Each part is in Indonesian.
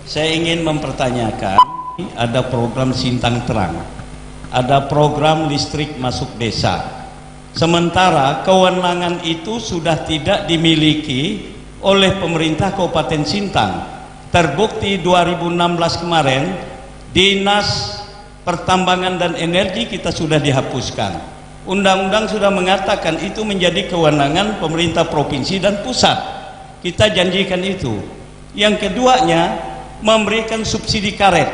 Saya ingin mempertanyakan, ada program Sintang Terang, ada program listrik masuk desa. Sementara kewenangan itu sudah tidak dimiliki oleh pemerintah Kabupaten Sintang. Terbukti 2016 kemarin, Dinas Pertambangan dan Energi kita sudah dihapuskan. Undang-undang sudah mengatakan itu menjadi kewenangan pemerintah provinsi dan pusat. Kita janjikan itu. Yang keduanya, memberikan subsidi karet.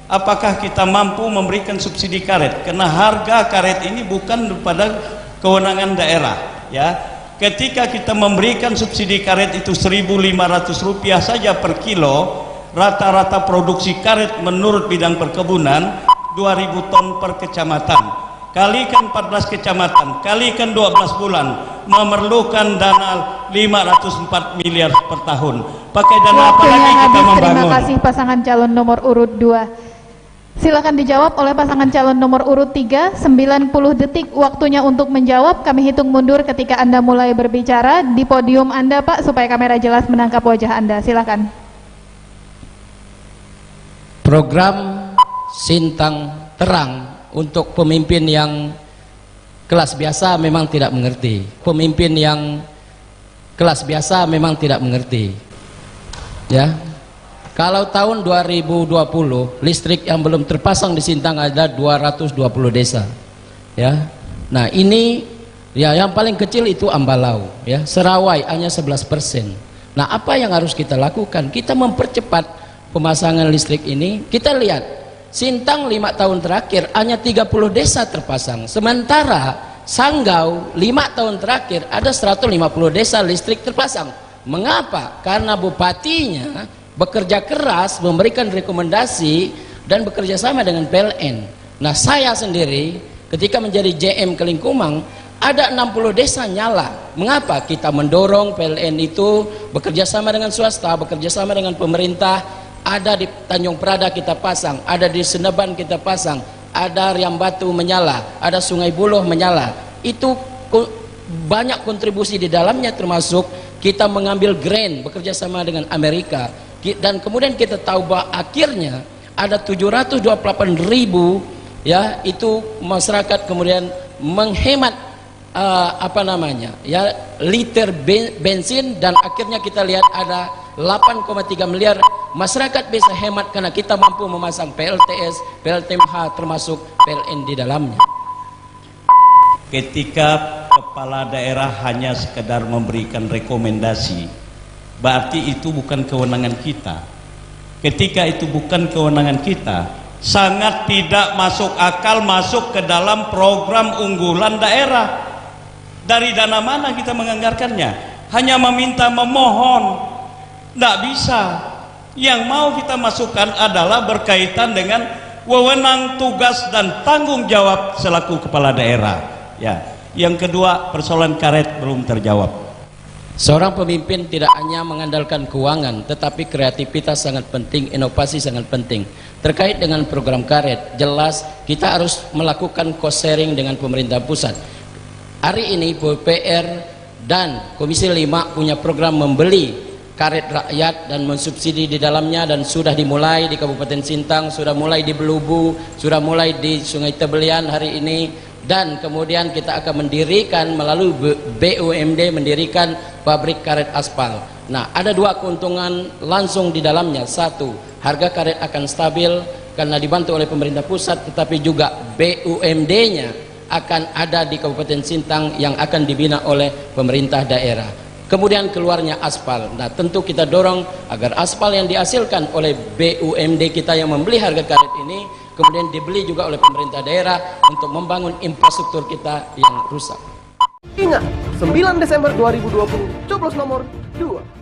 Apakah kita mampu memberikan subsidi karet? Karena harga karet ini bukan pada kewenangan daerah, ya. Ketika kita memberikan subsidi karet itu Rp1.500 saja per kilo, rata-rata produksi karet menurut bidang perkebunan 2.000 ton per kecamatan. Kalikan 14 kecamatan, kalikan 12 bulan, memerlukan dana 504 miliar per tahun. Pakai dana apa lagi kita membangun? Terima kasih pasangan calon nomor urut 2. Silakan dijawab oleh pasangan calon nomor urut 3. 90 detik waktunya untuk menjawab. Kami hitung mundur ketika Anda mulai berbicara. Di podium Anda, Pak, supaya kamera jelas menangkap wajah Anda. Silakan. Program Sintang Terang untuk pemimpin yang kelas biasa memang tidak mengerti. Pemimpin yang kelas biasa memang tidak mengerti. Ya. Kalau tahun 2020 listrik yang belum terpasang di Sintang ada 220 desa. Ya. Nah, ini ya yang paling kecil itu Ambalau, ya. Serawai hanya 11%. Nah, apa yang harus kita lakukan? Kita mempercepat pemasangan listrik ini. Kita lihat Sintang 5 tahun terakhir hanya 30 desa terpasang. Sementara Sanggau 5 tahun terakhir ada 150 desa listrik terpasang. Mengapa? Karena bupatinya bekerja keras, memberikan rekomendasi dan bekerja sama dengan PLN. Nah, saya sendiri ketika menjadi JM Kelingkumang ada 60 desa nyala. Mengapa? Kita mendorong PLN itu bekerja sama dengan swasta, bekerja sama dengan pemerintah. Ada di Tanjung Prada kita pasang, ada di Seneban kita pasang, ada Riam Batu menyala, ada Sungai Buloh menyala. Itu banyak kontribusi di dalamnya, termasuk kita mengambil grant bekerja sama dengan Amerika. Dan kemudian kita tahu bahwa akhirnya ada 728.000 ya itu masyarakat kemudian menghemat ya liter bensin, dan akhirnya kita lihat ada 8,3 miliar masyarakat bisa hemat karena kita mampu memasang PLTS, PLTMH termasuk PLN di dalamnya. Ketika kepala daerah hanya sekedar memberikan rekomendasi, berarti itu bukan kewenangan kita. Ketika itu bukan kewenangan kita, sangat tidak masuk akal masuk ke dalam program unggulan daerah. Dari dana mana kita menganggarkannya? Hanya meminta, memohon. Tidak bisa. Yang mau kita masukkan adalah berkaitan dengan wewenang, tugas dan tanggung jawab selaku kepala daerah. Ya. Yang kedua, persoalan karet belum terjawab. Seorang pemimpin tidak hanya mengandalkan keuangan, tetapi kreativitas sangat penting, inovasi sangat penting. Terkait dengan program karet, jelas kita harus melakukan cost sharing dengan pemerintah pusat. Hari ini PUPR dan Komisi 5 punya program membeli karet rakyat dan mensubsidi di dalamnya, dan sudah dimulai di Kabupaten Sintang, sudah mulai di Belubu, sudah mulai di Sungai Tebelian hari ini, dan kemudian kita akan mendirikan melalui BUMD mendirikan pabrik karet aspal. Nah, ada dua keuntungan langsung di dalamnya. Satu, harga karet akan stabil karena dibantu oleh pemerintah pusat, tetapi juga BUMD-nya akan ada di Kabupaten Sintang yang akan dibina oleh pemerintah daerah. Kemudian keluarnya aspal. Nah, tentu kita dorong agar aspal yang dihasilkan oleh BUMD kita yang membeli harga karet ini kemudian dibeli juga oleh pemerintah daerah untuk membangun infrastruktur kita yang rusak. Ingat, 9 Desember 2020, coblos nomor 2.